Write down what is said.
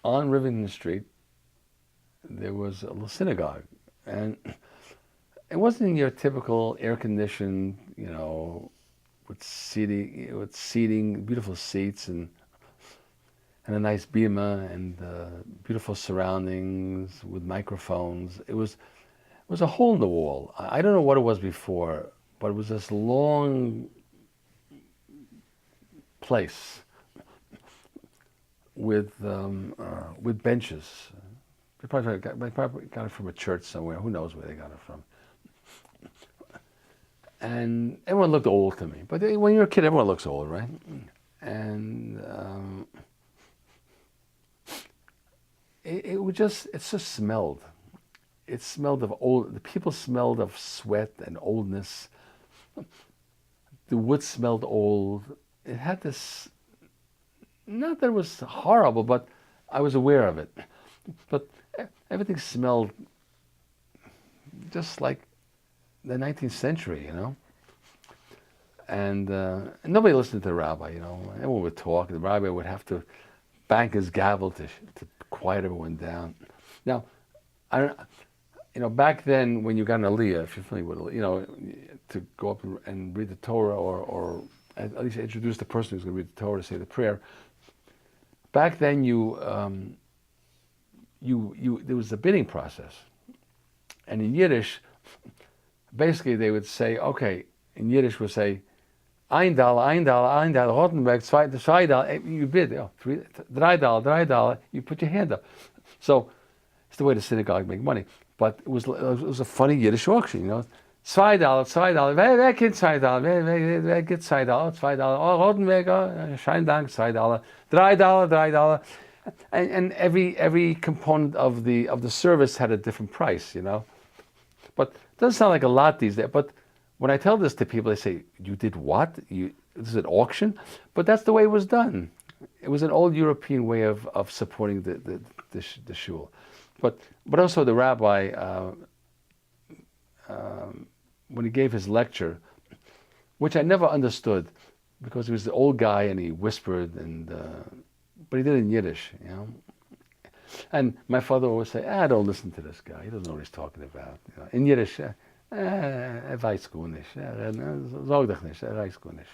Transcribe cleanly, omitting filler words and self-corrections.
on Rivington Street, there was a little synagogue, and it wasn't your typical air-conditioned, with seating, beautiful seats, and a nice bima, and beautiful surroundings with microphones. It was a hole in the wall. I don't know what it was before, but it was this long place with benches. They probably got it from a church somewhere. Who knows where they got it from? And everyone looked old to me. But when you're a kid, everyone looks old, right? And it just smelled. It smelled of old. The people smelled of sweat and oldness. The wood smelled old. It had this. Not that it was horrible, but I was aware of it. But everything smelled just like the 19th century, And nobody listened to the rabbi, Everyone would talk. The rabbi would have to bang his gavel to quiet everyone down. Now, back then when you got an aliyah, if you're familiar with it, to go up and read the Torah or at least introduce the person who's going to read the Torah to say the prayer. Back then, there was a bidding process, and in Yiddish, basically they would say, okay, in Yiddish we'll say, $1, Rotenberg, $2, you bid, $3, you put your hand up. So it's the way the synagogue make money. But it was a funny Yiddish auction, $2, wer gibt $2, wer gibt $2, oh, Rotenberg, schönen Dank, $2, $3. And every component of the service had a different price, But it doesn't sound like a lot these days. But when I tell this to people, they say, "You did what? This is an auction?" But that's the way it was done. It was an old European way of supporting the shul. But also the rabbi, when he gave his lecture, which I never understood, because he was the old guy and he whispered, but he did it in Yiddish, And my father always say, don't listen to this guy. He doesn't know what he's talking about. In Yiddish, weiß gut nicht. Sag dich nicht, weiß gut nicht.